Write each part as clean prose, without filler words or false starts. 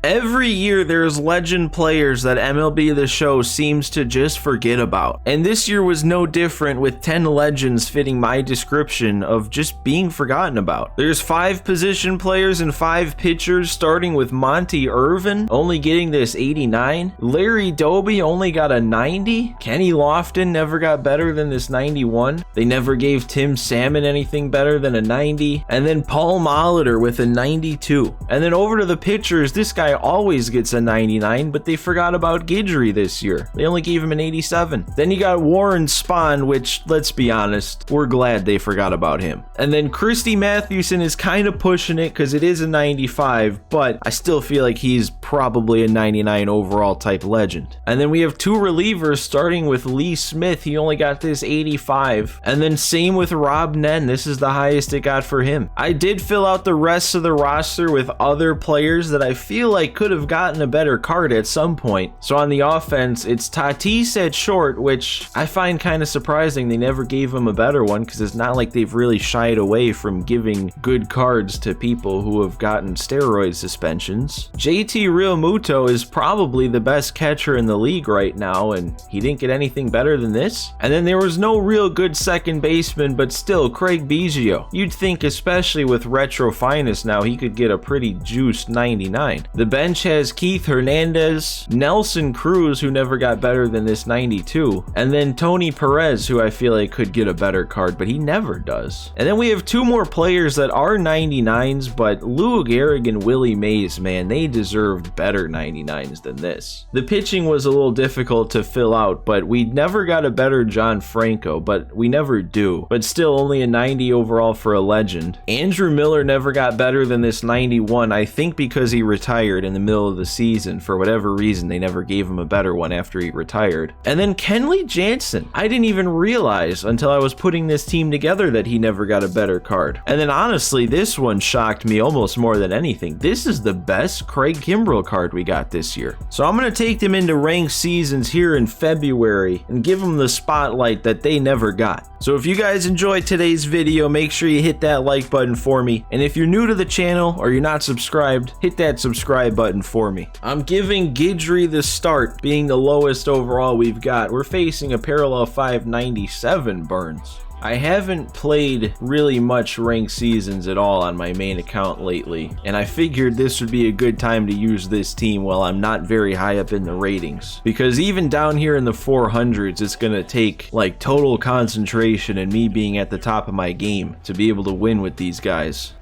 Every year there's legend players that MLB The Show seems to just forget about. And this year was no different, with 10 legends fitting my description of just being forgotten about. There's 5 position players and 5 pitchers, starting with Monty Irvin, only getting this 89. Larry Doby only got a 90. Kenny Lofton never got better than this 91. They never gave Tim Salmon anything better than a 90. And then Paul Molitor with a 92. And then over to the pitchers, this guy always gets a 99, but they forgot about Guidry this year. They only gave him an 87. Then you got Warren Spahn, which, let's be honest, we're glad they forgot about him. And then Christy Mathewson is kind of pushing it because it is a 95, but I still feel like he's probably a 99 overall type legend. And then we have 2 relievers, starting with Lee Smith. He only got this 85. And then same with Rob Nen. This is the highest it got for him. I did fill out the rest of the roster with other players that I feel like could have gotten a better card at some point. So on the offense, it's Tatis at short, which I find kind of surprising. They never gave him a better one because it's not like they've really shied away from giving good cards to people who have gotten steroid suspensions. JT Realmuto is probably the best catcher in the league right now, and he didn't get anything better than this. And then there was no real good second baseman, but still, Craig Biggio. You'd think, especially with retro finest now, he could get a pretty juiced 99. The bench has Keith Hernandez, Nelson Cruz, who never got better than this 92, and then Tony Perez, who I feel like could get a better card, but he never does. And then we have 2 more players that are 99s, but Lou Gehrig and Willie Mays, man, they deserved better 99s than this. The pitching was a little difficult to fill out, but we never got a better John Franco, but we never do. But still only a 90 overall for a legend. Andrew Miller never got better than this 91, I think because he retired in the middle of the season. For whatever reason, they never gave him a better one after he retired. And then Kenley Jansen. I didn't even realize until I was putting this team together that he never got a better card. And then honestly, this one shocked me almost more than anything. This is the best Craig Kimbrell card we got this year. So I'm going to take them into ranked seasons here in February and give them the spotlight that they never got. So if you guys enjoyed today's video, make sure you hit that like button for me. And if you're new to the channel or you're not subscribed, hit that subscribe button for me. I'm giving Guidry the start, being the lowest overall we've got. We're facing a parallel 597 Burns. I haven't played really much ranked seasons at all on my main account lately, and I figured this would be a good time to use this team while I'm not very high up in the ratings. Because even down here in the 400s, it's gonna take like total concentration and me being at the top of my game to be able to win with these guys.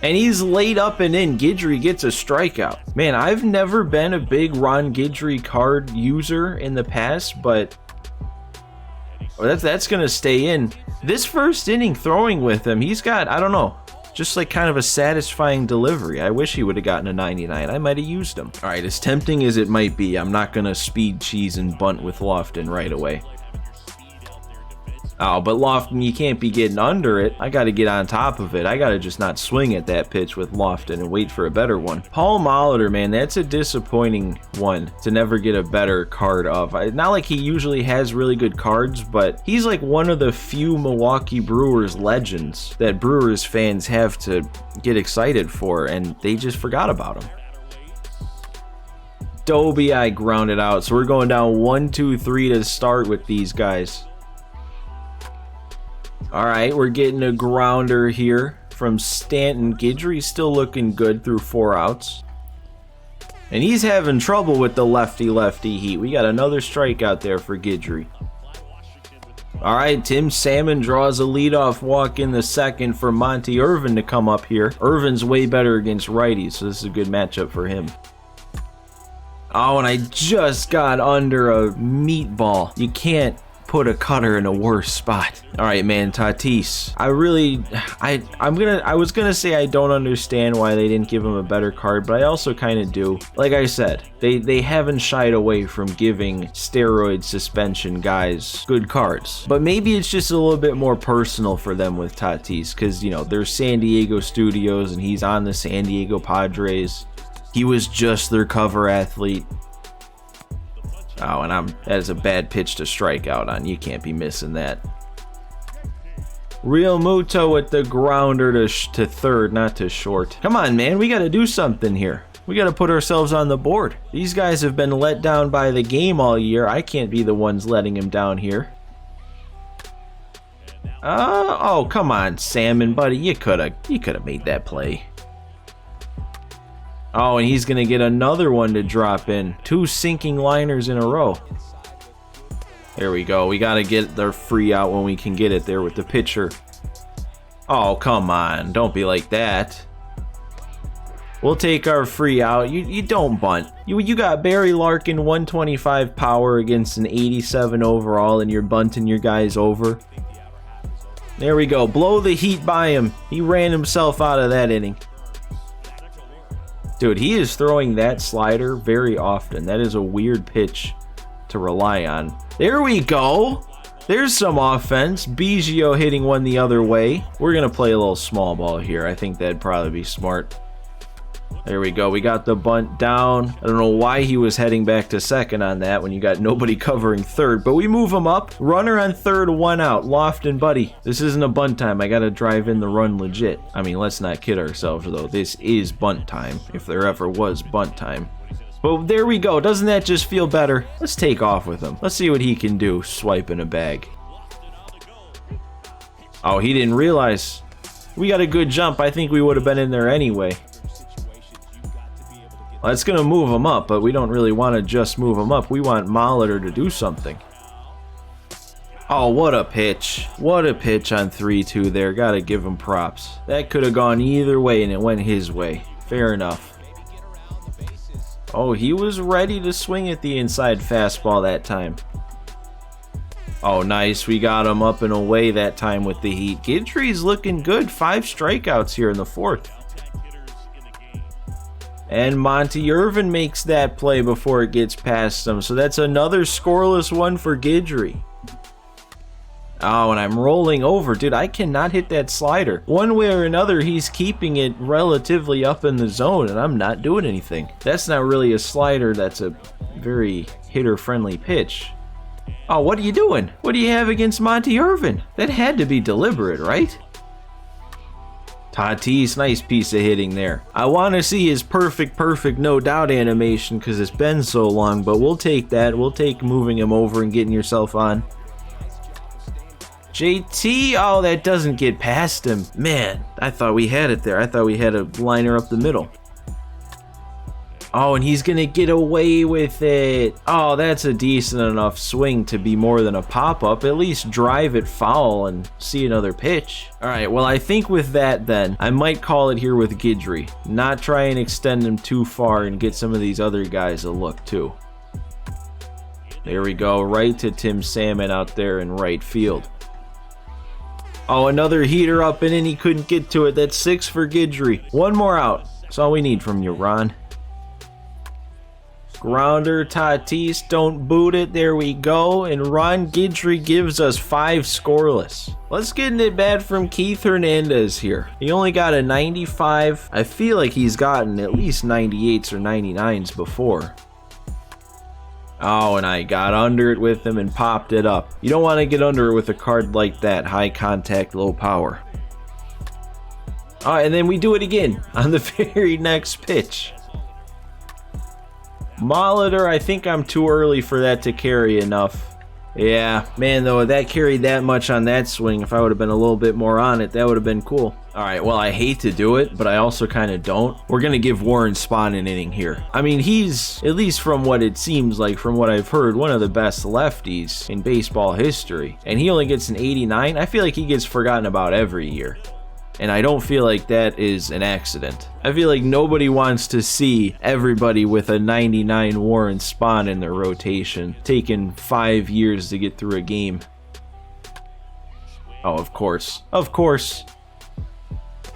And he's laid up and in. Guidry gets a strikeout. Man, I've never been a big Ron Guidry card user in the past, but that's gonna stay in. This first inning throwing with him, he's got, I don't know, just like kind of a satisfying delivery. I wish he would have gotten a 99. I might have used him. All right, as tempting as it might be, I'm not gonna speed, cheese, and bunt with Lofton right away. Oh, but Lofton, you can't be getting under it. I got to get on top of it. I got to just not swing at that pitch with Lofton and wait for a better one. Paul Molitor, man, that's a disappointing one to never get a better card of. Not like he usually has really good cards, but he's like one of the few Milwaukee Brewers legends that Brewers fans have to get excited for, and they just forgot about him. Doby, I grounded out, so we're going down 1, 2, 3 to start with these guys. All right, we're getting a grounder here from Stanton. Guidry's still looking good through 4 outs. And he's having trouble with the lefty-lefty heat. We got another strikeout there for Guidry. All right, Tim Salmon draws a leadoff walk in the second for Monty Irvin to come up here. Irvin's way better against righties, so this is a good matchup for him. Oh, and I just got under a meatball. You can't put a cutter in a worse spot. All right, man, Tatis. I was gonna say I don't understand why they didn't give him a better card, but I also kind of do. Like I said, they haven't shied away from giving steroid suspension guys good cards. But maybe it's just a little bit more personal for them with Tatis, because, you know, there's San Diego studios and he's on the San Diego Padres. He was just their cover athlete. Oh, and that is a bad pitch to strike out on. You can't be missing that. Realmuto with the grounder to third, not to short. Come on, man. We got to do something here. We got to put ourselves on the board. These guys have been let down by the game all year. I can't be the ones letting him down here. Oh, come on, Salmon, buddy. You could have made that play. Oh, and he's going to get another one to drop in. 2 sinking liners in a row. There we go. We got to get the free out when we can get it there with the pitcher. Oh, come on. Don't be like that. We'll take our free out. You don't bunt. You got Barry Larkin 125 power against an 87 overall, and you're bunting your guys over. There we go. Blow the heat by him. He ran himself out of that inning. Dude, he is throwing that slider very often. That is a weird pitch to rely on. There we go. There's some offense. Biggio hitting one the other way. We're going to play a little small ball here. I think that'd probably be smart. There we go. We got the bunt down. I don't know why he was heading back to second on that when you got nobody covering third, but we move him up. Runner on third, 1 out. Lofton, buddy. This isn't a bunt time. I got to drive in the run legit. I mean, let's not kid ourselves, though. This is bunt time, if there ever was bunt time. But there we go. Doesn't that just feel better? Let's take off with him. Let's see what he can do swiping a bag. Oh, he didn't realize. We got a good jump. I think we would have been in there anyway. Well, it's going to move him up, but we don't really want to just move him up. We want Molitor to do something. Oh, what a pitch. What a pitch on 3-2 there. Got to give him props. That could have gone either way, and it went his way. Fair enough. Oh, he was ready to swing at the inside fastball that time. Oh, nice. We got him up and away that time with the heat. Guidry's looking good. 5 strikeouts here in the 4th. And Monty Irvin makes that play before it gets past him. So that's another scoreless one for Guidry. Oh, and I'm rolling over. Dude, I cannot hit that slider. One way or another, he's keeping it relatively up in the zone, and I'm not doing anything. That's not really a slider. That's a very hitter-friendly pitch. Oh, what are you doing? What do you have against Monty Irvin? That had to be deliberate, right? Tatis, nice piece of hitting there. I want to see his perfect, no doubt animation because it's been so long, but we'll take that. We'll take moving him over and getting yourself on. JT, oh, that doesn't get past him. Man, I thought we had it there. I thought we had a liner up the middle. Oh, and he's going to get away with it. Oh, that's a decent enough swing to be more than a pop-up. At least drive it foul and see another pitch. All right, well, I think with that then, I might call it here with Guidry. Not try and extend him too far and get some of these other guys a look too. There we go, right to Tim Salmon out there in right field. Oh, another heater up and in. He couldn't get to it. That's 6 for Guidry. 1 more out. That's all we need from you, Ron. Grounder, Tatis, don't boot it. There we go. And Ron Guidry gives us 5 scoreless. Let's get an at-bat from Keith Hernandez here. He only got a 95. I feel like he's gotten at least 98s or 99s before. Oh, and I got under it with him and popped it up. You don't want to get under it with a card like that. High contact, low power. Oh, and then we do it again on the very next pitch. Molitor, I think I'm too early for that to carry enough. Yeah, man, though, if that carried that much on that swing, if I would have been a little bit more on it, that would have been cool. All right, well, I hate to do it, but I also kind of don't. We're going to give Warren Spahn an inning here. I mean, he's, at least from what it seems like, from what I've heard, one of the best lefties in baseball history. And he only gets an 89. I feel like he gets forgotten about every year. And I don't feel like that is an accident. I feel like nobody wants to see everybody with a 99 Warren Spahn in their rotation, taking 5 years to get through a game. Oh, of course. Of course.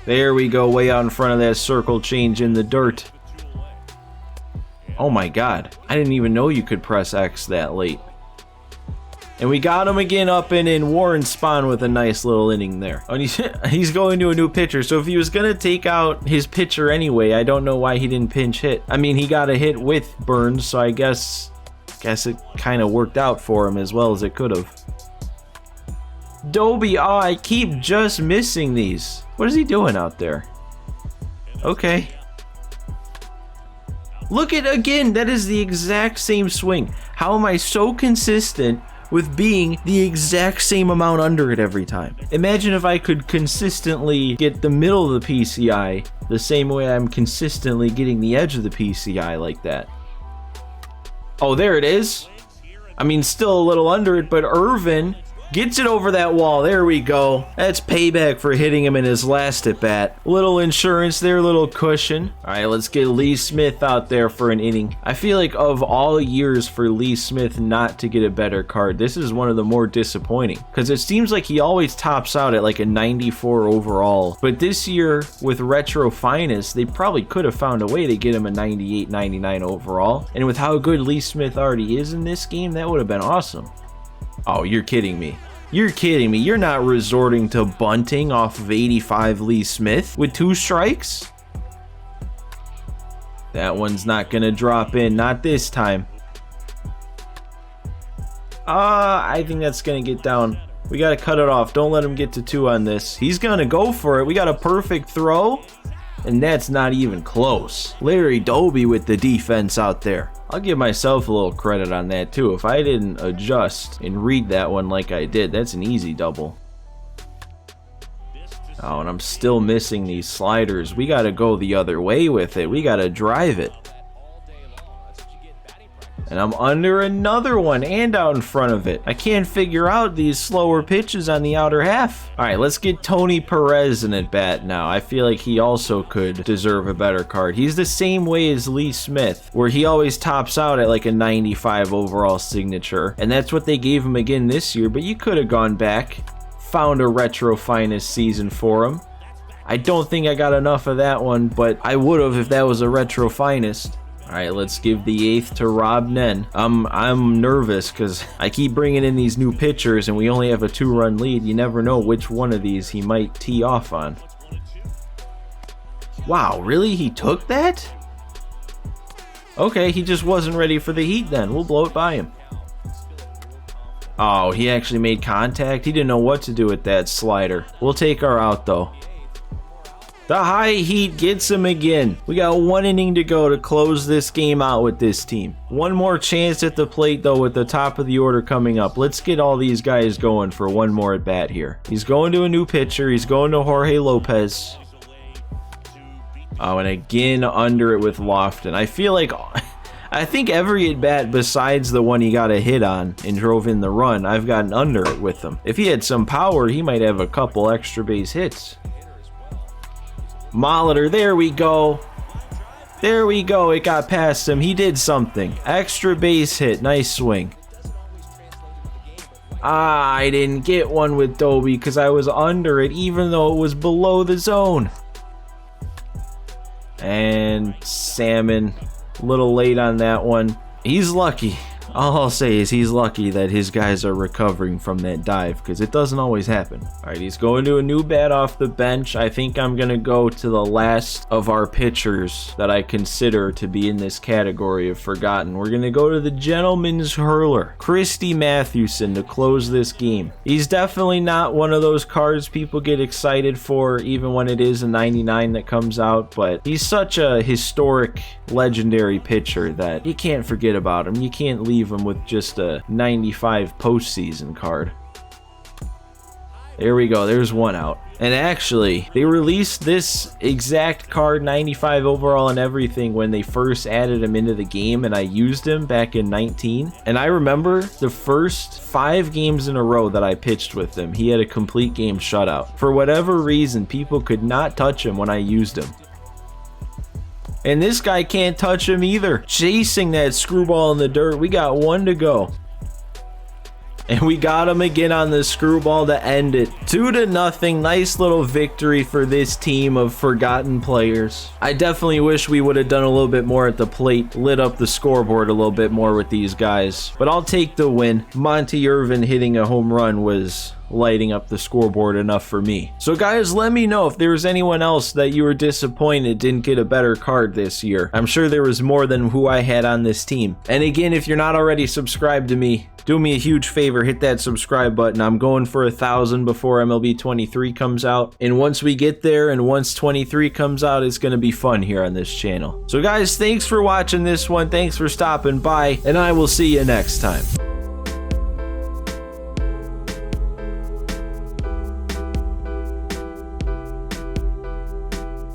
There we go, way out in front of that circle change in the dirt. Oh my god. I didn't even know you could press X that late. And we got him again up and in. Warren Spahn with a nice little inning there. And he's going to a new pitcher. So if he was going to take out his pitcher anyway, I don't know why he didn't pinch hit. I mean, he got a hit with Burns, so I guess it kind of worked out for him as well as it could have. Doby, oh, I keep just missing these. What is he doing out there? Okay. Look at, again, that is the exact same swing. How am I so consistent with being the exact same amount under it every time? Imagine if I could consistently get the middle of the PCI the same way I'm consistently getting the edge of the PCI like that. Oh, there it is. I mean, still a little under it, but Irvin gets it over that wall. There we go. That's payback for hitting him in his last at bat. Little insurance there, little cushion. All right, let's get Lee Smith out there for an inning. I feel like of all years for Lee Smith not to get a better card, this is one of the more disappointing, because it seems like he always tops out at like a 94 overall. But this year with Retro Finest, they probably could have found a way to get him a 98, 99 overall. And with how good Lee Smith already is in this game, that would have been awesome. Oh, you're kidding me. You're kidding me. You're not resorting to bunting off of 85 Lee Smith with 2 strikes? That one's not going to drop in. Not this time. I think that's going to get down. We got to cut it off. Don't let him get to 2 on this. He's going to go for it. We got a perfect throw, and that's not even close. Larry Doby with the defense out there. I'll give myself a little credit on that too. If I didn't adjust and read that one like I did, that's an easy double. Oh, and I'm still missing these sliders. We got to go the other way with it. We got to drive it. And I'm under another one and out in front of it. I can't figure out these slower pitches on the outer half. All right, let's get Tony Perez in at bat now. I feel like he also could deserve a better card. He's the same way as Lee Smith, where he always tops out at like a 95 overall signature. And that's what they gave him again this year, but you could have gone back, found a Retro Finest season for him. I don't think I got enough of that one, but I would have if that was a Retro Finest. All right, let's give the 8th to Rob Nen. I'm nervous because I keep bringing in these new pitchers and we only have a 2-run lead. You never know which one of these he might tee off on. Wow, really? He took that? Okay, he just wasn't ready for the heat then. We'll blow it by him. Oh, he actually made contact. He didn't know what to do with that slider. We'll take our out though. The high heat gets him again. We got 1 inning to go to close this game out with this team. One more chance at the plate though with the top of the order coming up. Let's get all these guys going for one more at bat here. He's going to a new pitcher. He's going to Jorge Lopez. Oh, and again under it with Lofton. I feel like... I think every at bat besides the one he got a hit on and drove in the run, I've gotten under it with him. If he had some power, he might have a couple extra base hits. Molitor, there we go. There we go. It got past him. He did something. Extra base hit. Nice swing. I didn't get one with Doby because I was under it even though it was below the zone. And Salmon, a little late on that one. He's lucky. All I'll say is he's lucky that his guys are recovering from that dive because it doesn't always happen. All right, he's going to a new bat off the bench. I think I'm going to go to the last of our pitchers that I consider to be in this category of forgotten. We're going to go to the gentleman's hurler, Christy Mathewson, to close this game. He's definitely not one of those cards people get excited for even when it is a 99 that comes out, but he's such a historic, legendary pitcher that you can't forget about him. You can't leave him with just a 95 postseason card. There we go. There's one out. And actually, they released this exact card, 95 overall and everything, when they first added him into the game, and I used him back in 19. And I remember the first 5 games in a row that I pitched with him, he had a complete game shutout. For whatever reason, people could not touch him when I used him. And this guy can't touch him either. Chasing that screwball in the dirt. We got 1 to go. And we got him again on the screwball to end it. 2-0. Nice little victory for this team of forgotten players. I definitely wish we would have done a little bit more at the plate. Lit up the scoreboard a little bit more with these guys. But I'll take the win. Monty Irvin hitting a home run was lighting up the scoreboard enough for me. So guys, let me know if there was anyone else that you were disappointed didn't get a better card this year. I'm sure there was more than who I had on this team. And again, if you're not already subscribed to me, do me a huge favor, hit that subscribe button. I'm going for 1,000 before MLB 23 comes out. And once we get there and once 23 comes out, it's going to be fun here on this channel. So guys, thanks for watching this one. Thanks for stopping by, and I will see you next time.